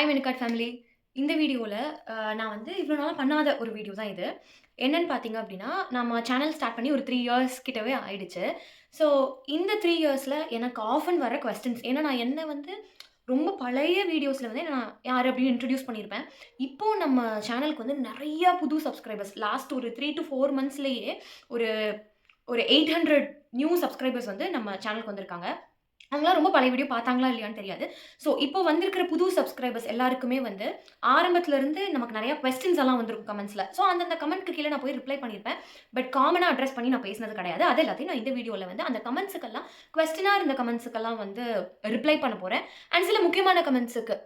Hi மெனுகார்ட் family. இந்த வீடியோல நான் வந்து இவ்வளோ நாளா பண்ணாத ஒரு வீடியோ தான் இது. என்னன்னு பார்த்தீங்க அப்டின்னா, நம்ம சேனல் ஸ்டார்ட் பண்ணி ஒரு 3 இயர்ஸ் கிட்டவே ஆயிடுச்சு. ஸோ இந்த 3 இயர்ஸ்ல எனக்கு ஆஃபன் வர கொஸ்டின்ஸ் ஏன்னா நான் என்ன வந்து ரொம்ப பழைய வீடியோஸ்ல வந்து நான் யார் அப்டின்னு இன்ட்ரோடியூஸ் பண்ணியிருப்பேன். இப்போ நம்ம சேனலுக்கு வந்து நெறைய புது சப்ஸ்கிரைபர்ஸ் லாஸ்ட் ஒரு 3 to 4 மந்த்ஸ்லயே ஒரு ஒரு 800 நியூ சப்ஸ்கிரைபர்ஸ் வந்து நம்ம சேனலுக்கு வந்திருக்காங்க. அவங்கலாம் ரொம்ப பழைய வீடியோ பார்த்தாங்களா இல்லையான்னு தெரியாது. ஸோ இப்போ வந்திருக்கிற புது சப்ஸ்கிரைபர்ஸ் எல்லாருக்குமே வந்து ஆரம்பத்துல இருந்து நமக்கு நெறைய கொஸ்டின்ஸ் எல்லாம் வந்திருக்கும் கமெண்ட்ஸ்ல. ஸோ அந்தந்த கமெண்ட்க்கு கீழ நான் போய் ரிப்ளை பண்ணியிருப்பேன். பட் காமனா அட்ரஸ் பண்ணி நான் பேசினது கிடையாது. அது எல்லாத்தையும் நான் இந்த வீடியோல வந்து அந்த கமெண்ட்ஸ்க்கெல்லாம் கொஸ்டினா இருந்த கமெண்ட்ஸ்க்கெல்லாம் வந்து ரிப்ளை பண்ண போறேன். அண்ட் சில முக்கியமான கமெண்ட்ஸ்க்கு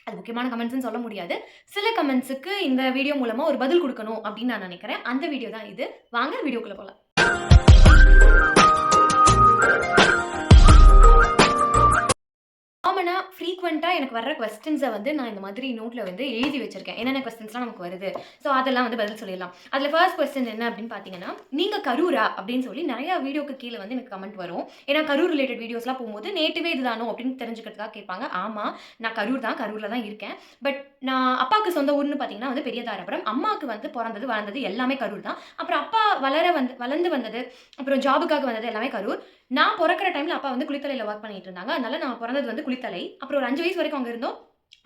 அது முக்கியமான கமெண்ட்ஸ்ன்னு சொல்ல முடியாது. சில கமெண்ட்ஸ்க்கு இந்த வீடியோ மூலமா ஒரு பதில் குடுக்கணும் அப்படின்னு நான் நினைக்கிறேன். அந்த வீடியோ தான் இது. வாங்க வீடியோக்குள்ள போலாம். காமனா ஃப்ரீக்வென்ட்டா எனக்கு வர்ற கொஸ்டின்ஸ வந்து நான் இந்த மாதிரி நோட்ல வந்து எழுதி வச்சிருக்கேன். என்னென்ன கொஸ்டின்ஸ்லாம் நமக்கு வருது. ஸோ அதெல்லாம் வந்து பதில் சொல்லிடலாம். அதுல ஃபர்ஸ்ட் கொஸ்டின் என்ன அப்படின்னு பார்த்தீங்கன்னா, "நீங்க கரூரா?" அப்படின்னு சொல்லி நெறைய வீடியோக்கு கீழ வந்து எனக்கு கமெண்ட் வரும். ஏன்னா கரூர் ரிலேட்டட் வீடியோஸ்லாம் போகும்போது நேட்டிவே இதுதானோ அப்படின்னு தெரிஞ்சுக்கிறதுக்காக கேட்பாங்க. ஆமா, நான் கரூர் தான். கரூர்ல தான் இருக்கேன். பட் நான் அப்பாவுக்கு சொந்த ஊர்ன்னு பார்த்தீங்கன்னா வந்து பெரியதாராபுரம். அம்மாவுக்கு வந்து பொறந்தது, வளர்ந்தது எல்லாமே கரூர் தான். அப்புறம் அப்பா வளர்ந்து வந்தது, அப்புறம் ஜாபுக்காக வந்தது எல்லாமே கரூர். நான் பொறக்கிற டைம்ல அப்பா வந்து குளித்தலையில வொர்க் பண்ணிட்டு இருந்தாங்க. அதனால நான் பொறந்தது வந்து குளித்தலை. அப்புறம் ஒரு 5 வயசு வரைக்கும் அங்க இருந்தோம்.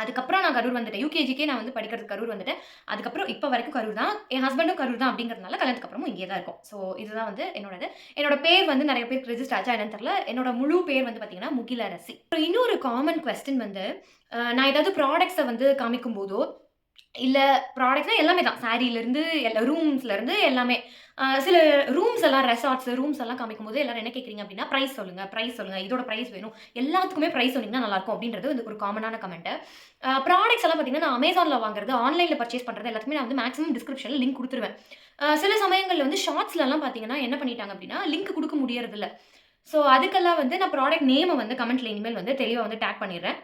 அதுக்கப்புறம் நான் கரூர் வந்துட்டேன். யுகேஜிக்கே நான் வந்து படிக்கிறதுக்கு கரூர் வந்துட்டேன். அதுக்கப்புறம் இப்ப வரைக்கும் கரூர் தான். என் ஹஸ்பண்டும் கரூர் தான் அப்படிங்கிறதுனால கல்யாணத்துக்கு அப்புறமும் இங்கேயே தான் இருக்கோம். ஸோ இதுதான் வந்து என்னோடது. என்னோட பேர் வந்து நெறைய பேருக்கு ரெஜிஸ்டர் ஆச்சா என்னன்னு தெரியல. என்னோட முழு பேர் வந்து பார்த்தீங்கன்னா முகிலரசி. அப்புறம் இன்னொரு காமன் கொஸ்டின் வந்து நான் ஏதாவது ப்ராடக்ட்ஸ வந்து காமிக்கும்போதோ, இல்ல ப்ராடக்ட்னா எல்லாமே தான். சாரீலருந்து ரூம்ஸ்லருந்து எல்லாமே. சில ரூம்ஸ் எல்லாம் ரெசார்ட்ஸ், ரூம்ஸ் எல்லாம் காமிக்கும்போது எல்லாரும் என்ன கேட்குறீங்க அப்டின்னா, "பிரைஸ் சொல்லுங்க, பிரைஸ் சொல்லுங்க. இதோட பிரைஸ் வேணும். எல்லாத்துக்குமே பிரைஸ் சொன்னீங்கன்னா நல்லாருக்கும்." அப்டின்றது வந்து ஒரு காமனான கமெண்ட். ப்ராடக்ட்ஸ் எல்லாம் பார்த்தீங்கன்னா, நான் Amazonல வாங்குறது, ஆன்லைன்ல பர்ச்சேஸ் பண்றது எல்லாத்துக்குமே நான் வந்து மேக்ஸிமம் டிஸ்கிரிப்ஷன்ல லிங்க் குடுத்துருவேன். சில சமயங்கள்ல வந்து ஷார்ட்ஸ்லலாம் பார்த்தீங்கன்னா, என்ன பண்ணிட்டாங்க அப்டின்னா, லிங்க் குடுக்க முடியறதில்ல. ஸோ அதுக்கெல்லாம் வந்து நான் ப்ராடக்ட் நேம வந்து கமெண்ட்ல இனிமேல் வந்து தெளிவா வந்து டாக் பண்ணிடுறேன்.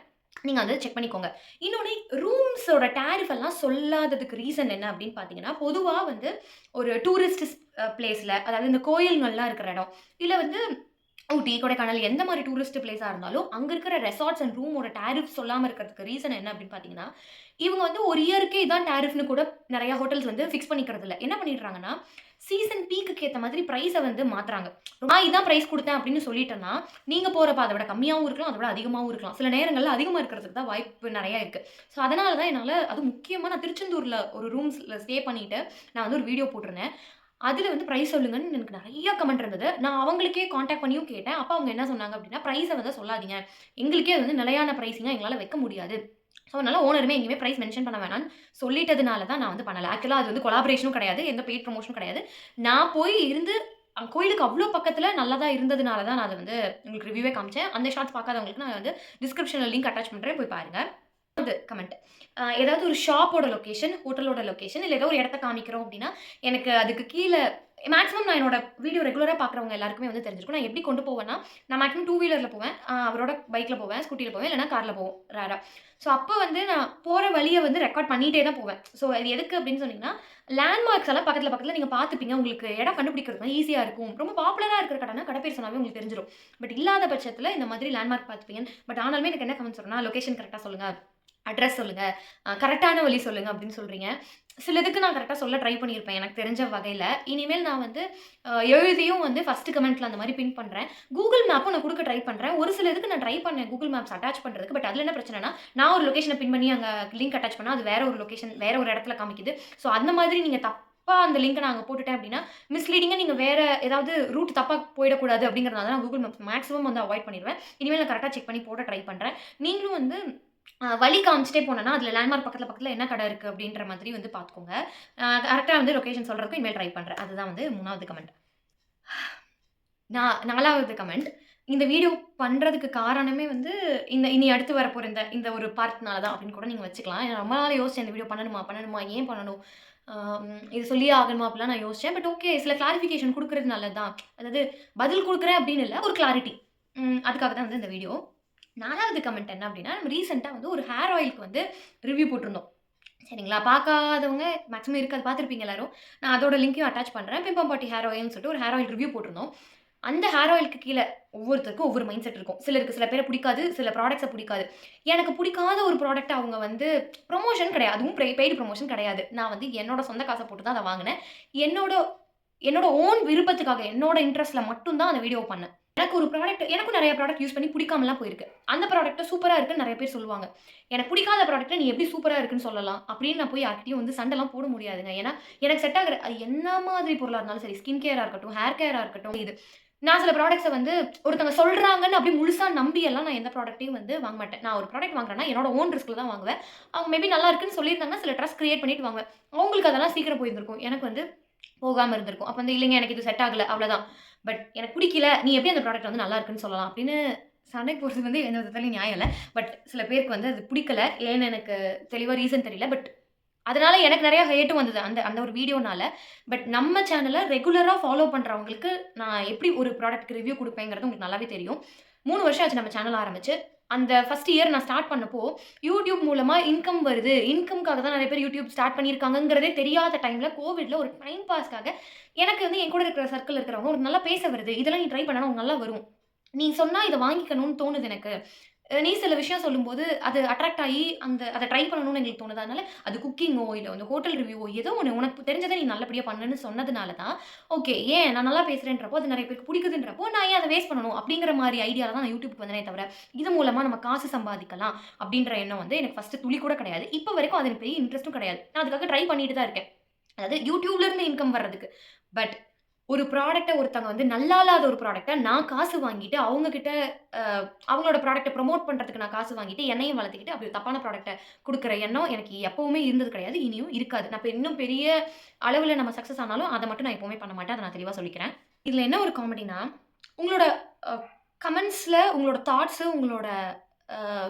நீங்க வந்து செக் பண்ணிக்கோங்க. இன்னொன்னு ரூம்ஸோட டாரிஃப் எல்லாம் சொல்லாததுக்கு ரீசன் என்ன அப்படின்னு பார்த்தீங்கன்னா, பொதுவா வந்து ஒரு டூரிஸ்ட் பிளேஸ்ல அதாவது இந்த கோயில்கள்லாம் இருக்கிற இடம், இல்ல வந்து ஊட்டி, கொடைக்கானல் எந்த மாரி டூரிஸ்ட் பிளேஸா இருந்தாலும், அங்க இருக்கிற ரெசார்ட்ஸ் அண்ட் ரூமோட டாரிஃப் சொல்லாம இருக்கிறதுக்கு ரீசன் என்ன அப்படின்னு பார்த்தீங்கன்னா, இவங்க வந்து ஒரு இயருக்கே இதான் டாரிஃப்ன்னு கூட நெறைய ஹோட்டல்ஸ் வந்து ஃபிக்ஸ் பண்ணிக்கிறது இல்ல. என்ன பண்ணிடுறாங்கன்னா, சீசன் பீக்குக்கு ஏத்த மாதிரி பிரைஸ வந்து மாத்துறாங்க. நான் இதான் பிரைஸ் குடுத்தேன் அப்படின்னு சொல்லிட்டேன்னா, நீங்க போறப்ப அத விட கம்மியாவும் இருக்கலாம், அத விட அதிகமாவும் இருக்கலாம். சில நேரங்கள்ல அதிகமா இருக்கிறதுக்கு தான் வாய்ப்பு நெறைய இருக்கு. ஸோ அதனால தான் என்னால அதுவும் முக்கியமா நான் திருச்செந்தூர்ல ஒரு ரூம்ஸ்ல ஸ்டே பண்ணிட்டு, நான் வந்து ஒரு வீடியோ போட்டிருந்தேன். அதுல வந்து பிரைஸ் சொல்லுங்கன்னு எனக்கு நெறைய கமெண்ட் இருந்தது. நான் அவங்களுக்கே கான்டாக்ட் பண்ணியும் கேட்டேன். அப்ப அவங்க என்ன சொன்னாங்க அப்டின்னா, "பிரைஸ வந்து சொல்லாதீங்க. எங்களுக்கே அது வந்து நிலையான பிரைஸிங்கா எங்களால வைக்க முடியாது. ஸோ அதனால ஓனருமே எங்கேயுமே பிரைஸ் மென்ஷன் பண்ண வேணாம்னு சொல்லிட்டதுனால தான் நான் வந்து பண்ணல." ஆக்சுவலா அது வந்து கொலாபரேஷனும் கிடையாது. எந்த பெய்ட் ப்ரமோஷனும் கிடையாது. நான் போய் இருந்து கோயிலுக்கு அவ்ளோ பக்கத்துல நல்லதா இருந்ததுனால தான் நான் அத வந்து உங்களுக்கு ரிவ்யூவே காமிச்சேன். அந்த ஷார்ட்ஸ் பார்க்காதவங்களுக்கு நான் வந்து டிஸ்கிரிப்ஷன்ல லிங்க் அட்டாச் பண்றேன். போய் பாருங்க. கமெண்ட். ஏதாவது ஒரு ஷாப்போட லொகேஷன், ஹோட்டலோட லொகேஷன் இல்ல ஏதோ ஒரு இடத்த காமிக்கிறோம் அப்டின்னா, எனக்கு அதுக்கு கீழ மேக்ஸிமம் நான் என்னோட வீடியோ ரெகுலரா பார்க்குறவங்க எல்லாருக்குமே வந்து தெரிஞ்சிருக்கும். நான் எப்படி கொண்டு போவேன்னா, நான் மேக்ஸிமம் 2 வீலர்ல போவேன். அவரோட பைக்ல போவேன், ஸ்கூட்டில போவேன், இல்லன்னா கார்ல போவோம் ரேரா. ஸோ அப்ப வந்து நான் போற வழிய வந்து ரெக்கார்ட் பண்ணிட்டே தான் போவேன். ஸோ இது எதுக்கு அப்டின்னு சொன்னீங்கன்னா, லேண்ட்மார்க்ஸ் எல்லாம் பக்கத்துல பக்கத்துல நீங்க பார்த்துப்பீங்க. உங்களுக்கு இடம் கண்டுபிடிக்கிறது ஈஸியா இருக்கும். ரொம்ப பாப்புலரா இருக்கிற கடைனா கடை பேர் சொன்னாவே உங்களுக்கு தெரிஞ்சிரும். பட் இல்லாத பட்சத்துல இந்த மாதிரி லேண்ட்மார்க் பார்த்துப்பீங்க. பட் ஆனாலுமே எனக்கு என்ன கமெண்ட்ஸ் வரும்னா, லொகேஷன் கரெக்ட்டா சொல்லுங்க. அட்ரஸ் சொல்லுங்க. கரெக்ட்டான வழி சொல்லுங்க அப்படின்னு சொல்றீங்க. சிலதுக்கு நான் கரெக்ட்டா சொல்ல ட்ரை பண்ணியிருப்பேன் எனக்கு தெரிஞ்ச வகையில. இனிமேல் நான் வந்து எழுதியும் வந்து ஃபர்ஸ்ட் கமெண்ட்ல அந்த மாரி பின் பண்றேன். Google மேப்பும் நான் குடுக்க ட்ரை பண்றேன். ஒரு சில இதுக்கு நான் ட்ரை பண்ணேன் Google மேப்ஸ் அட்டாச் பண்றதுக்கு. பட் அதுல என்ன பிரச்சனைனா, நான் ஒரு லொகேஷன பின் பண்ணி அங்க லிங்க் அட்டாச் பண்ணா, அது வேற ஒரு லொகேஷன் வேற ஒரு இடத்துல காமிக்குது. ஸோ அந்த மாதிரி நீங்க தப்பா அந்த லிங்க்க நான் அங்க போட்டுட்டேன் அப்படின்னா, மிஸ்லீடிங்கா நீங்க வேற ஏதாவது ரூட் தப்பா போயிடக்கூடாது அப்படிங்கிறதுனால தான் நான் Google மேப்ஸ் மேக்ஸிமம் வந்து அவாய்ட் பண்ணிருவேன். இனிமேல் நான் கரெக்ட்டா செக் பண்ணி போட ட்ரை பண்றேன். நீங்களும் வந்து வழி காமிச்சுட்டே போனேன்னா, அதில லேண்ட்மார்க் பக்கத்துல பக்கத்துல என்ன கடை இருக்கு அப்படின்ற மாதிரி வந்து பார்த்துக்கோங்க. கரெக்ட்டா வந்து லொகேஷன் சொல்றதுக்கு இனிமேல் ட்ரை பண்றேன். அதுதான் வந்து 3வது கமெண்ட். 4வது கமெண்ட். இந்த வீடியோ பண்றதுக்கு காரணமே வந்து இனி அடுத்து வரப்போற இந்த இந்த ஒரு பார்ட்னால தான் அப்படின்னு கூட நீங்க வச்சுக்கலாம். ஏன்னா ரொம்ப நாள் யோசிச்சேன் இந்த வீடியோ பண்ணணுமா? பண்ணணுமா? ஏன் பண்ணணும்? இது சொல்லியே ஆகணுமா? அப்படிலாம் நான் யோசிச்சேன். பட் ஓகே சில கிளாரிஃபிகேஷன் குடுக்குறது நல்லது தான். அதாவது பதில் குடுக்குறேன் அப்படின்னு இல்ல. ஒரு கிளாரிட்டி. அதுக்காக தான் வந்து இந்த வீடியோ. 4வது கமெண்ட் என்ன அப்டின்னா, நம்ம ரீசென்ட்டா வந்து ஒரு ஹேர் ஆயிலுக்கு வந்து ரிவ்யூ போட்டிருந்தோம். சரிங்களா? பார்க்காதவங்க மேக்ஸிமம் இருக்கு. அத பார்த்திருப்பீங்க எல்லாரும். நான் அதோட லிங்க்கையும் அட்டாச் பண்றேன். பிம்பம் பாட்டி ஹேர் ஆயில்னு சொல்லிட்டு ஒரு ஹேர் ஆயில் ரிவ்யூ போட்டிருந்தோம். அந்த ஹேர் ஆயிலுக்கு கீழ ஒவ்வொருத்தருக்கும் ஒவ்வொரு மைண்ட் செட் இருக்கும். சில பேர பிடிக்காது. சில ப்ராடக்ட்ஸ பிடிக்காது. எனக்கு பிடிக்காத ஒரு ப்ராடக்ட்ட அவங்க வந்து ப்ரமோஷன் கிடையாது. அதுவும் பெய்டு ப்ரமோஷன் கிடையாது. நான் வந்து என்னோட சொந்த காச போட்டு தான் அத வாங்குனேன். என்னோட என்னோட ஓன் விருப்பத்துக்காக, என்னோட இன்ட்ரெஸ்ட்ல மட்டும் தான் அந்த வீடியோ பண்ணேன். எனக்கு ஒரு ப்ராடக்ட் எனக்கும் நெறைய ப்ராடக்ட் யூஸ் பண்ணி பிடிக்காமலாம் போயிருக்கு. அந்த ப்ராடக்ட் சூப்பரா இருக்குன்னு நெறைய பேர் சொல்லுவாங்க. எனக்கு பிடிக்காத ப்ராடக்ட்ட நீ எப்படி சூப்பரா இருக்குன்னு சொல்லலாம்? அப்படின்னு நான் போய் யார்கிட்டயும் வந்து சண்டைலாம் போட முடியாதுங்க. ஏன்னா, எனக்கு செட் ஆகுற அது என்ன மாதிரி பொருளா இருந்தாலும் சரி, ஸ்கின் கேரா இருக்கட்டும், ஹேர் கேரா இருக்கட்டும், நான் சில ப்ராடக்ட்ஸ வந்து ஒருத்தவங்க சொல்றாங்கன்னு அப்படியே முழுசா நம்பி எல்லாம் நான் எந்த ப்ராடக்ட்டையும் வந்து வாங்க மாட்டேன். நான் ஒரு ப்ராடக்ட் வாங்குறேன்னா, என்னோட ஓன் ரிஸ்க்ல தான் வாங்குவேன். அவங்க மேபி நல்லா இருக்குன்னு சொல்லியிருந்தாங்கன்னா, சில ட்ரஸ்ட் கிரியேட் பண்ணிட்டு வாங்குவேன். அவங்களுக்கு அதெல்லாம் சீக்கிரம் போயிருந்திருக்கும். எனக்கு வந்து போகாம இருந்திருக்கும். அப்ப வந்து இல்லைங்க எனக்கு இது செட் ஆகல அவ்வளோதான். பட் எனக்கு பிடிக்கல. நீ எப்படி அந்த ப்ராடக்ட் வந்து நல்லா இருக்குன்னு சொல்லலாம் அப்படின்னு சண்டைக்கு போறது வந்து எந்த விதத்துலயும் நியாயம் இல்ல. பட் சில பேருக்கு வந்து அது பிடிக்கல. ஏன்னு எனக்கு தெளிவா ரீசன் தெரியல. பட் அதனால எனக்கு நெறைய ஹேட்டும் வந்தது. அந்த அந்த ஒரு வீடியோனால. பட் நம்ம சேனல ரெகுலரா ஃபாலோ பண்றவங்களுக்கு நான் எப்படி ஒரு ப்ராடக்ட்க்கு ரிவ்யூ குடுப்பேங்கிறது உங்களுக்கு நல்லாவே தெரியும். 3 வருஷம் ஆச்சு நம்ம சேனல் ஆரம்பிச்சு. அந்த ஃபர்ஸ்ட் இயர் நான் ஸ்டார்ட் பண்ணப்போ, YouTube மூலமா இன்கம் வருது. இன்கம்க்காக தான் நெறைய பேர் YouTube ஸ்டார்ட் பண்ணியிருக்காங்கங்கிறதே தெரியாத டைம்ல கோவிட்ல ஒரு டைம் பாஸ்க்காக எனக்கு வந்து என் கூட இருக்கிற சர்க்கிள்ல இருக்கிறவங்க உனக்கு நல்லா பேச வருது. இதெல்லாம் நீ ட்ரை பண்ணா உனக்கு நல்லா வரும். நீ சொன்னா இத வாங்கிக்கணும்னு தோணுது எனக்கு. நீ சில விஷயம் சொல்லும்போது, அது அட்ராக்ட் ஆயி அத ட்ரை பண்ணணும்னு எங்களுக்கு தோணுது. அதனால அது குக்கிங்கோ, இல்ல வந்து ஹோட்டல் ரிவ்யூவோ ஏதோ ஒண்ணு உனக்கு தெரிஞ்சத நீ நல்லபடியா பண்ணுன்னு சொன்னதுனால தான், ஓகே ஏன் நான் நல்லா பேசுறேன்றப்போ, அது நெறைய பேருக்கு பிடிக்குதுன்றப்போ, நான் ஏன் அத வேஸ்ட் பண்ணணும்? அப்படிங்கிற மாரி ஐடியால தான் நான் YouTubeக்கு வந்தேனே தவிர, இது மூலமா நம்ம காசு சம்பாதிக்கலாம் அப்படின்ற எண்ணம் வந்து எனக்கு ஃபர்ஸ்ட்டு துளி கூட கிடையாது. இப்ப வரைக்கும் அது எனக்கு பெரிய இன்ட்ரெஸ்ட்டும் கிடையாது. நான் அதுக்காக ட்ரை பண்ணிட்டு தான் இருக்கேன். அதாவது YouTubeல இருந்து இன்கம் வர்றதுக்கு. பட் ஒரு ப்ராடக்ட்ட ஒருத்தவங்க வந்து நல்லா இல்லாத ஒரு ப்ராடக்ட்ட நான் காசு வாங்கிட்டு, அவங்க கிட்ட அ அவங்களோட ப்ராடக்ட்ட ப்ரமோட் பண்றதுக்கு நான் காசு வாங்கிட்டு, என்னையும் வளர்த்துக்கிட்டு, அப்படி தப்பான ப்ராடக்ட்ட குடுக்குற எண்ணம் எனக்கு எப்பவுமே இருந்தது கிடையாது. இனியும் இருக்காது. நான் இப்ப இன்னும் பெரிய அளவுல நம்ம சக்சஸ் ஆனாலும், அத மட்டும் நான் எப்பவுமே பண்ண மாட்டேன். அத நான் தெளிவா சொல்லிக்கிறேன். இதுல என்ன ஒரு காமெடின்னா, உங்களோட அ கமெண்ட்ஸ்ல உங்களோட தாட்ஸ், உங்களோட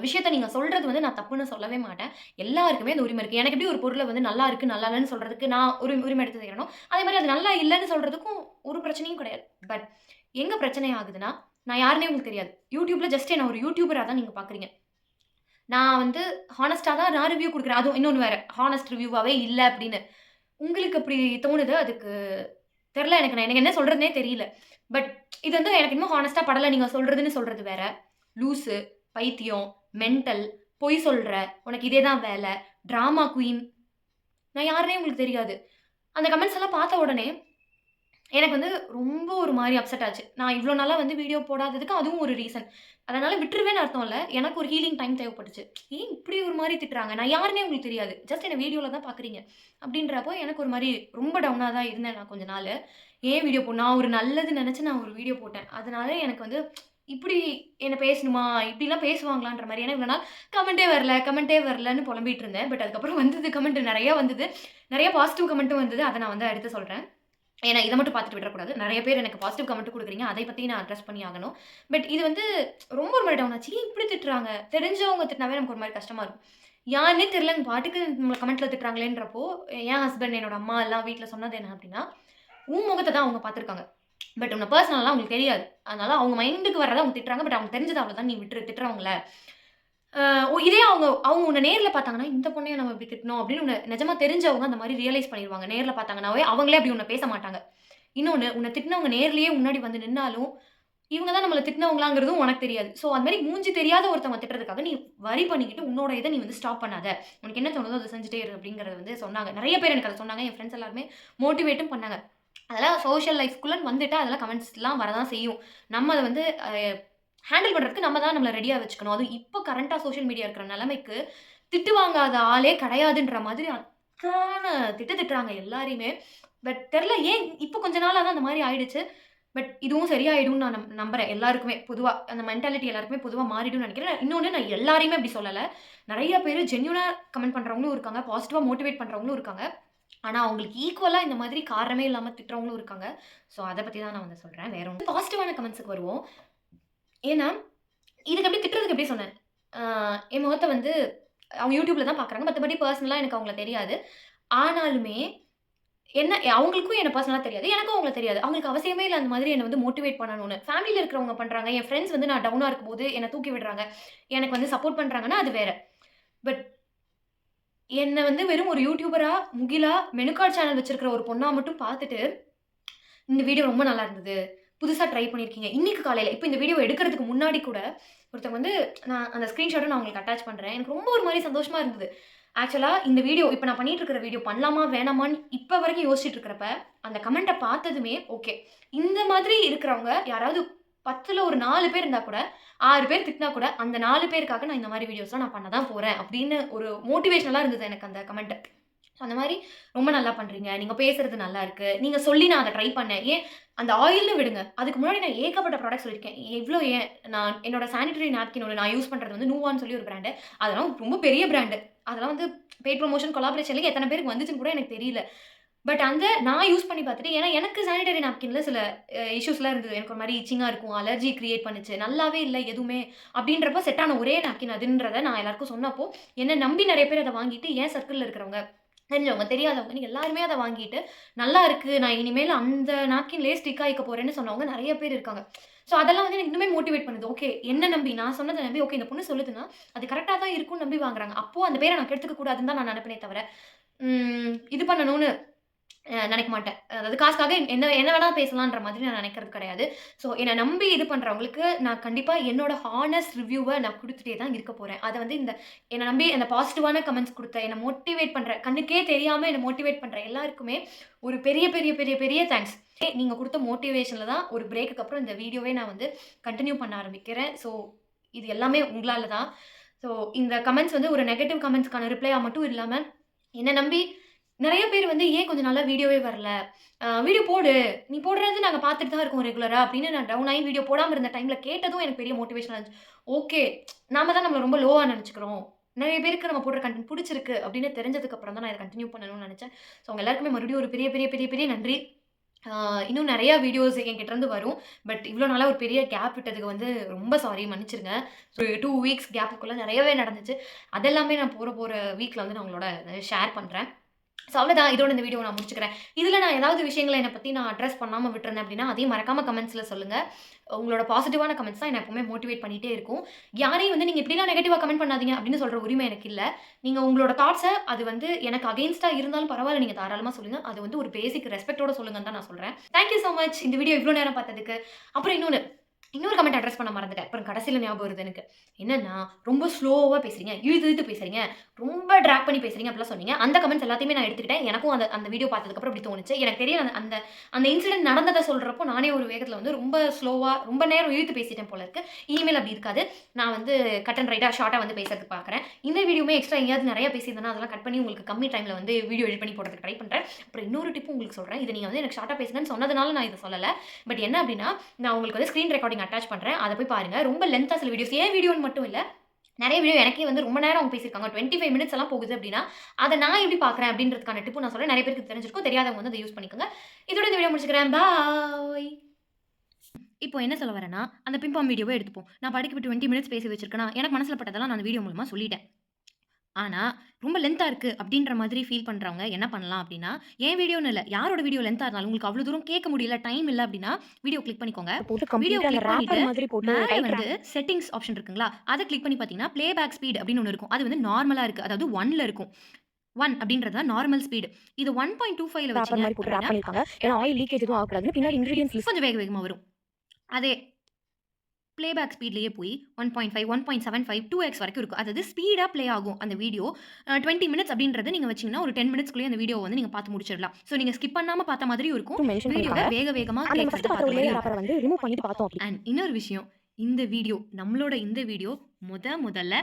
விஷயத்த நீங்க சொல்றது வந்து நான் தப்புன்னு சொல்லவே மாட்டேன். எல்லாருக்குமே அந்த உரிமை இருக்கு. எனக்கு எப்படி ஒரு பொருள வந்து நல்லா இருக்கு, நல்லா இல்லன்னு சொல்றதுக்கு நான் ஒரு உரிமை எடுத்துக்கிறேனோ, அதே மாரி அது நல்லா இல்லன்னு சொல்றதுக்கும் ஒரு பிரச்சனையும் கிடையாது. பட் எங்க பிரச்சனை ஆகுதுன்னா, நான் யாருன்னே உங்களுக்கு தெரியாது. YouTubeல ஜஸ்ட் என்ன ஒரு யூடியூபரா தான் நீங்க பார்க்குறீங்க. நான் வந்து ஹானஸ்ட்டா தான் நான் ரிவ்யூ குடுக்குறேன். அதுவும் இன்னொன்னு வேற. ஹானஸ்ட் ரிவ்யூவாவே இல்ல அப்படின்னு. உங்களுக்கு அப்படி தோணுது. அதுக்கு தெரியல எனக்கு. நான் எனக்கு என்ன சொல்றதுன்னே தெரியல. பட் இது வந்து எனக்கு இன்னும் ஹானஸ்ட்டா படல. நீங்க சொல்றதுன்னு சொல்றது வேற. லூசு, பைத்தியம், மென்டல், பொய் சொல்ற, உனக்கு இதே தான் வேல, டிராமா குயின். நான் யாருன்னே உங்களுக்கு தெரியாது. அந்த கமெண்ட்ஸ் எல்லாம் பார்த்த உடனே எனக்கு வந்து ரொம்ப ஒரு மாரி அப்செட் ஆச்சு. நான் இவ்ளோ நாளா வந்து வீடியோ போடாததுக்கு அதுவும் ஒரு ரீசன். அதனால விட்டுருவேன்னு அர்த்தம் இல்ல. எனக்கு ஒரு ஹீலிங் டைம் தேவைப்பட்டுச்சு. ஏன் இப்படி ஒரு மாரி திட்டுறாங்க? நான் யாருன்னே உங்களுக்கு தெரியாது. ஜஸ்ட் என்ன வீடியோல தான் பார்க்குறீங்க. அப்படின்றப்போ எனக்கு ஒரு மாரி ரொம்ப டவுனா தான் இருந்தேன் நான் கொஞ்ச நாளு. ஏன் வீடியோ நான் ஒரு நல்லது நெனச்சு நான் ஒரு வீடியோ போட்டேன். அதனால எனக்கு வந்து இப்படி என்ன பேசணுமா? இப்படிலாம் பேசுவாங்களான்ற மாரி. ஏன்னா இவ்வளோ நாள் கமெண்ட்டே வரலன்னு புலம்பிட்டு இருந்தேன். பட் அதுக்கப்புறம் வந்தது கமெண்ட் நெறைய வந்தது. நெறைய பாசிட்டிவ் கமெண்ட்டும் வந்தது. அத நான் வந்து அடுத்து சொல்றேன். ஏன்னா, இத மட்டும் பார்த்துட்டு விட்டுறக்கூடாது. நெறைய பேர் எனக்கு பாசிட்டிவ் கமெண்ட் குடுக்குறீங்க. அதை பத்தி நான் அட்ரஸ் பண்ணி ஆகணும். பட் இது வந்து ரொம்ப ஒரு மாரி டவுன் ஆச்சு. ஏன் இப்படி திட்டுறாங்க? தெரிஞ்சவங்க திட்டினாவே நமக்கு ஒரு மாரி கஷ்டமா இருக்கும். யாருன்னே தெரியல பாட்டுக்கு நம்மள கமெண்ட்ல திட்டுறாங்களேன்றப்போ, என் ஹஸ்பண்ட், என்னோட அம்மா எல்லாம் வீட்ல சொன்னது என்ன அப்படின்னா, உன் முகத்த தான் அவங்க பார்த்துருக்காங்க. பட் உன்ன பெர்சனலா அவங்களுக்கு தெரியாது. அதனால அவங்க மைண்டுக்கு வர்றத அவங்க திட்டுறாங்க. பட் அவங்களுக்கு தெரிஞ்சது அவ்வளோதான். நீ விட்டுரு திட்டுறவங்கள. இதே அவங்க அவங்க உன்ன நேர்ல பார்த்தாங்கன்னா, இந்த பொண்ணையா நம்ம இப்படி திட்டினோம் அப்படின்னு நிஜமா தெரிஞ்சவங்க அந்த மாரி ரியலைஸ் பண்ணிருவாங்க. நேர்ல பார்த்தாங்கன்னாவே, அவங்களே அப்படி உன்ன பேச மாட்டாங்க. இன்னொன்னு, உன்ன திட்டினவங்க நேர்லயே முன்னாடி வந்து நின்னாலும், இவங்க தான் நம்மள திட்டினவங்களாங்கிறதும் உனக்கு தெரியாது. ஸோ, அந்த மாரி மூஞ்சி தெரியாத ஒருத்தவங்க திட்டுறதுக்காக நீ வரி பண்ணிக்கிட்டு உன்னோட இத நீ வந்து ஸ்டாப் பண்ணாத. உனக்கு என்ன தோணுதோ அத செஞ்சுட்டே இரு அப்படிங்கிறத வந்து சொன்னாங்க. நெறைய பேர் எனக்கு அத சொன்னாங்க. என் ஃப்ரெண்ட்ஸ் எல்லாருமே மோட்டிவேட்டும் பண்ணாங்க. அதெல்லாம் சோசியல் லைஃப்குள்ளன்னு வந்துட்டா அதெல்லாம் கமெண்ட்ஸ்லாம் வரதான் செய்யும். நம்ம அத வந்து ஹேண்டில் பண்றதுக்கு நம்ம தான் நம்மள ரெடியா வச்சுக்கணும். அதுவும் இப்ப கரண்ட்டா சோசியல் மீடியா இருக்கிற நெலைமைக்கு, திட்டு வாங்காத ஆளே கிடையாதுன்ற மாதிரி அத்தன திட்டுறாங்க எல்லாரையுமே. பட் தெர்ல ஏன் இப்ப கொஞ்ச நாளா தான் அந்த மாரி ஆயிடுச்சு. பட் இதுவும் சரியாயிடும்னு நான் நம்புறேன். எல்லாருக்குமே பொதுவா. அந்த மென்டாலிட்டி எல்லாருக்குமே பொதுவா மாறிடும்னு நெனைக்கிறேன். இன்னொன்னு நான் எல்லாரையுமே அப்படி சொல்லல. நெறைய பேரு ஜென்யூனா கமெண்ட் பண்றவங்களும் இருக்காங்க. பாசிட்டிவா மோட்டிவேட் பண்றவங்களும் இருக்காங்க. ஆனா, அவங்களுக்கு ஈக்குவலா இந்த மாதிரி காரணமே இல்லாம திட்டுறவங்களும் இருக்காங்க. ஸோ, அத பத்தி தான் நான் வந்து சொல்றேன். வேற ஒண்ணும் பாசிட்டிவான கமெண்ட்ஸ்க்கு வருவோம். ஏன்னா, இதுக்கு எப்படி திட்டுறதுக்கு எப்படி சொன்னேன். ஆ என் முகத்த வந்து அவங்க YouTubeல தான் பார்க்குறாங்க. மத்தபடி பெர்சனலா எனக்கு அவங்கள தெரியாது. ஆனாலுமே என்ன அவங்களுக்கும் என்ன பெர்சனலா தெரியாது. எனக்கும் அவங்கள தெரியாது. அவங்களுக்கு அவசியமே இல்ல அந்த மாதிரி என்ன வந்து மோட்டிவேட் பண்ணணும்னு. ஃபேமிலில இருக்கிறவங்க பண்றாங்க. என் ஃபிரெண்ட்ஸ் வந்து நான் டவுனா இருக்கும்போது என்ன தூக்கி விடுறாங்க. எனக்கு வந்து சப்போர்ட் பண்றாங்கன்னா, அது வேற. பட் என்ன வந்து வெறும் ஒரு யூடியூபரா, முகிலா, மெனு கார்ட் சேனல் வச்சிருக்கிற ஒரு பொண்ணா மட்டும் பார்த்துட்டு, இந்த வீடியோ ரொம்ப நல்லா இருந்தது. புதுசா ட்ரை பண்ணியிருக்கீங்க. இன்னைக்கு காலையில இப்ப இந்த வீடியோ எடுக்கிறதுக்கு முன்னாடி கூட ஒருத்தவங்க வந்து நான் அந்த ஸ்கிரீன்ஷாட்டும் நான் உங்களுக்கு அட்டாச் பண்றேன். எனக்கு ரொம்ப ஒரு மாரி சந்தோஷமா இருந்தது. ஆக்சுவலா இந்த வீடியோ இப்ப நான் பண்ணிட்டு இருக்கிற வீடியோ பண்ணலாமா? வேணாமான்னு இப்ப வரைக்கும் யோசிச்சுட்டு இருக்கிறப்ப, அந்த கமெண்ட்ட பார்த்ததுமே ஓகே. இந்த மாதிரி இருக்கிறவங்க யாராவது 10ல ஒரு 4 பேர் இருந்தா கூட, 6 பேர் திட்டினா கூட, அந்த 4 பேருக்காக நான் இந்த மாரி வீடியோஸ்லாம் நான் பண்ண தான் போறேன். அப்படின்னு ஒரு மோட்டிவேஷனலா இருந்தது எனக்கு அந்த கமெண்ட். அந்த மாரி ரொம்ப நல்லா பண்றீங்க. நீங்க பேசுறது நல்லா இருக்கு. நீங்க சொல்லி நான் அத ட்ரை பண்ணேன். ஏன் அந்த ஆயில்ன்னு விடுங்க. அதுக்கு முன்னாடி நான் ஏகப்பட்ட ப்ராடக்ட் சொல்லியிருக்கேன். எவ்ளோ ஏன் நான் என்னோட சானிட்டரி நாப்கின் ஒண்ணு நான் யூஸ் பண்றது வந்து நூவான்னு சொல்லி ஒரு பிராண்டு. அதெல்லாம் ரொம்ப பெரிய பிராண்டு. அதெல்லாம் வந்து பெய்ட் ப்ரமோஷன், கொலாபரேஷன்ல எத்தன பேருக்கு வந்துச்சுன்னு கூட எனக்கு தெரியல. பட் அந்த நான் யூஸ் பண்ணி பார்த்துட்டு ஏன்னா எனக்கு சானிட்டரி நாப்கின்ல சில இஷ்யூஸ்லாம் இருந்தது. எனக்கு ஒரு மாரி இச்சிங்கா இருக்கும். அலர்ஜி கிரியேட் பண்ணுச்சு. நல்லாவே இல்ல எதுவுமே. அப்படின்றப்போ செட் ஆன ஒரே நாப்கின் அதுன்றத நான் எல்லாருக்கும் சொன்னப்போ, என்ன நம்பி நெறைய பேர் அத வாங்கிட்டு என் சர்க்கிள்ல இருக்கிறவங்க தெரிஞ்சவங்க, தெரியாதவங்கன்னு எல்லாருமே அத வாங்கிட்டு, "நல்லா இருக்கு. நான் இனிமேல் அந்த நாப்கின்லயே ஸ்டிக் ஆயிக்க போறேன்னு" சொன்னவங்க நெறைய பேர் இருக்காங்க. ஸோ அதெல்லாம் வந்து எனக்கு இன்னுமே மோட்டிவேட் பண்ணுது. ஓகே என்ன நம்பி நான் சொன்னத நம்பி ஓகே இந்த பொண்ணு சொல்லுதுன்னா, அது கரெக்ட்டா தான் இருக்கும்னு நம்பி வாங்குறாங்க. அப்போ அந்த பேர நான் கெடுத்துக்க கூடாதுன்னு தான் நான் நெனைப்பேனே தவிர, இது பண்ணணும்னு நெனைக்க மாட்டேன். அதாவது காசுக்காக என்ன என்ன வேணா பேசலான்ற மாதிரி நான் நெனைக்கிறது கிடையாது. ஸோ என்ன நம்பி இது பண்றவங்களுக்கு நான் கண்டிப்பா என்னோட ஹானஸ்ட் ரிவ்யூவ நான் குடுத்துட்டே தான் இருக்க போறேன். அத வந்து என்ன நம்பி அந்த பாசிட்டிவான கமெண்ட்ஸ் குடுத்த, என்ன மோட்டிவேட் பண்ற, கண்ணுக்கே தெரியாம என்ன மோட்டிவேட் பண்ற எல்லாருக்குமே ஒரு பெரிய, பெரிய, பெரிய, பெரிய தேங்க்ஸ். நீங்க குடுத்த மோட்டிவேஷன்ல தான் ஒரு பிரேக்குக்கு அப்புறம் இந்த வீடியோவே நான் வந்து கன்டின்யூ பண்ண ஆரம்பிக்கிறேன். ஸோ இது எல்லாமே உங்களால தான். ஸோ இந்த கமெண்ட்ஸ் வந்து ஒரு நெகட்டிவ் கமெண்ட்ஸ்க்கான ரிப்ளையா மட்டும் இல்லாம, என்ன நம்பி நெறைய பேர் வந்து ஏன் கொஞ்ச நாளா வீடியோவே வரல? வீடியோ போடு. நீ போடுறது நாங்க பார்த்துட்டு தான் இருக்கோம் ரெகுலரா அப்படின்னு நான் டவுன் ஆயி வீடியோ போடாம இருந்த டைம்ல கேட்டதும் எனக்கு பெரிய மோட்டிவேஷனா இருந்துச்சு. ஓகே. நாம தான் நம்மள ரொம்ப லோவா நெனச்சுக்கிறோம். நெறைய பேருக்கு நம்ம போடுற கன்டென்ட் புடிச்சிருக்கு அப்படின்னு தெரிஞ்சதுக்கு அப்புறம் தான் நான் இத கன்டின்யூ பண்ணணும்னு நெனச்சேன். ஸோ உங்க எல்லாருக்குமே மறுபடியும் ஒரு பெரிய, பெரிய, பெரிய, பெரிய நன்றி. இன்னும் நெறைய வீடியோஸ் என்கிட்ட இருந்து வரும். பட் இவ்ளோ நாளா ஒரு பெரிய கேப் விட்டதுக்கு வந்து ரொம்ப சாரி மன்னிச்சிருங்க. ஸோ 2 வீக்ஸ் கேப்புக்குள்ள நெறையவே நடந்துச்சு. அதெல்லாமே நான் போற போற வீக்ல வந்து நான் உங்களோட ஷேர் பண்றேன். ஸோ அவ்வளோதான். இதோட இந்த வீடியோவ நான் முடிச்சுக்கிறேன். இதில நான் ஏதாவது விஷயங்கள என்ன பத்தி நான் அட்ரஸ் பண்ணாம விட்டுருந்தேன் அப்டின்னா, அதையும் மறக்காம கமெண்ட்ஸ்ல சொல்லுங்க. உங்களோட பாசிட்டிவான கமெண்ட்ஸ் தான் என்ன எப்பவுமே மோட்டிவேட் பண்ணிட்டே இருக்கும். யாரையும் வந்து நீங்க இப்படிலாம் நெகட்டிவா கமெண்ட் பண்ணாதீங்க அப்படின்னு சொல்ற உரிமை எனக்கு இல்ல. நீங்க உங்களோட தாட்ஸ அது வந்து எனக்கு அகைன்ஸ்ட்டா இருந்தாலும் பரவால்ல நீங்க தாராளமா சொல்லுங்க. அது வந்து ஒரு பேசிக் ரெஸ்பெக்ட்டோட சொல்லுங்கன்னு தான் நான் சொல்றேன். தேங்க் யூ சோ மச் இந்த வீடியோ இவ்ளோ நேரம் பார்த்ததுக்கு. அப்புறம் இன்னொரு கமெண்ட் அட்ரஸ் பண்ண மறந்துட்டேன். அப்புறம் கடைசில ஞாபகம் வருது எனக்கு. என்னன்னா, ரொம்ப ஸ்லோவா பேசுறீங்க. இழுத்து இழுத்து பேசுறீங்க. ரொம்ப டிராக் பண்ணி பேசுறீங்க அப்படிலாம் சொன்னீங்க. அந்த கமெண்ட்ஸ் எல்லாத்தையுமே நான் எடுத்துக்கிட்டேன். எனக்கும் அந்த அந்த வீடியோ பார்த்ததுக்கப்புறம் அப்படி தோணுச்சு. எனக்கு தெரியல அந்த அந்த அந்த இன்சிடென்ட் நடந்தத சொல்றப்போ நானே ஒரு வேகத்துல வந்து ரொம்ப ஸ்லோவா, ரொம்ப நேரம் இழுத்து பேசிட்டேன் போல இருக்கு. இனிமேல் அப்படி இருக்காது. நான் வந்து கட் அண்ட் ரைட்டா, ஷார்ட்டா வந்து பேசுறதுக்கு பார்க்குறேன். இந்த வீடியோவுமே எக்ஸ்ட்ரா எங்கேயாவது நிறைய பேசியிருந்தேன்னா, அதெல்லாம் கட் பண்ணி உங்களுக்கு கம்மி டைம்ல வந்து வீடியோ எடிட் பண்ணி போடுறதுக்கு ட்ரை பண்றேன். அப்புறம் இன்னொரு டிப்பும் உங்களுக்கு சொல்றேன். இத நீங்க வந்து எனக்கு ஷார்ட்டா பேசுங்கன்னு சொன்னதுனால நான் இத சொல்லல. பட் என்ன அப்படின்னா, நான் உங்களுக்கு வந்து ஸ்க்ரீன் ரெக்கார்டிங் அட்டாச் பண்றேன். அத போய் பாருங்க. ரொம்ப லென்த்தா சில வீடியோஸ் என் வீடியோன்னு மட்டும் இல்ல. நெறைய வீடியோ எனக்கே வந்து ரொம்ப நேரம் அவங்க பேசியிருக்காங்க. 25 மினிட்ஸ் எல்லாம் போகுது அப்படின்னா, அத நான் எப்படி பார்க்குறேன் அப்படின்றதுக்கான டிப்பும் நான் சொல்றேன். நெறைய பேருக்கு தெரிஞ்சிருக்கும். தெரியாதவங்க வந்து அத யூஸ் பண்ணிக்கோங்க. இதோட இந்த வீடியோ முடிச்சுக்கிறேன். பாய். இப்போ என்ன சொல்ல வரேன்னா, அந்த பிம்பாம் வீடியோவ எடுத்துப்போம். நான் பாட்டுக்கு இப்ப 20 மினிட்ஸ் பேசி வச்சிருக்கேனா, எனக்கு மனசுல பட்டதெல்லாம் நான் அந்த வீடியோ மூலமா சொல்லிட்டேன். ஆனா, ரொம்ப லென்த்தா இருக்கு அப்படின்ற மாதிரி ஃபீல் பண்றவங்க என்ன பண்ணலாம் அப்படின்னா, என் வீடியோன்னு இல்ல, யாரோட வீடியோ லென்த்தா இருந்தாலும் உங்களுக்கு அவ்வளோ தூரம் கேட்க முடியல, டைம் இல்ல அப்படின்னா, வீடியோ கிளிக் பண்ணிக்கோங்க. போட்டு வீடியோ கம்ப்ளீட்டா அந்த கிளிக் பண்ணிட்டு, ராப்பர் மாதிரி போட்டு மேல டைட் வந்து செட்டிங்ஸ் ஆப்ஷன் இருக்குங்களா? அத கிளிக் பண்ணி பார்த்தீங்கன்னா, ப்ளே பேக் ஸ்பீட் அப்படின்னு ஒண்ணு இருக்கும். அது வந்து நார்மலா இருக்கு. அதாவது 1ல இருக்கும். 1 அப்படின்றது தான் நார்மல் ஸ்பீடு. இது 1.25ல ராப்பர் வச்சீங்க மாரி போட்டு ராப் அப்படின்னா, பண்ணியிருக்காங்க. ஏன்னா ஆயில் லீக்கேஜ் எதுவும் ஆகக்கூடாதுன்னு பின்னாடி இன்கிரீடியன்ட்ஸ் லிஸ்ட் கொஞ்சம் வேக வேகமா வரும். அதே ப்ளேபேக் ஸ்பீட்லயே போய் 1.5, 1.75, 2x வரைக்கும் இருக்கும். அதாவது ஸ்பீடா ப்ளே ஆகும் அந்த வீடியோ. 20 மினிட்ஸ் அப்படின்றத நீங்க வச்சீங்கன்னா, ஒரு 10 மினிட்ஸ்க்குள்ளயே அந்த வீடியோவ வந்து நீங்க பார்த்து முடிச்சிடலாம். ஸோ நீங்க ஸ்கிப் பண்ணாம பார்த்த மாதிரியும் இருக்கும். மென்ஷன் வீடியோவ பண்ணியிருக்காங்க. வேக வேகமா அண்ட் நம்ம கேட்கறத ஃபர்ஸ்ட் பார்த்த பார்த்த ஒரு மாரியும் லேயர் இருக்கும். ராப்பர வந்து ரிமூவ் பண்ணிட்டு பார்த்தோம் அப்படி. அண்ட் இன்னொரு விஷயம், நம்மளோட இந்த வீடியோ முதல்ல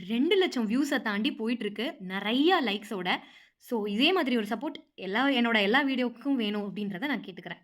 2,00,000 வியூஸ தாண்டி போயிட்டுருக்கு. நெறைய லைக்ஸோட. ஸோ இதே மாதிரி ஒரு சப்போர்ட் என்னோட எல்லா வீடியோவுக்கும் வேணும் அப்படின்றத நான் கேட்டுக்கிறேன்.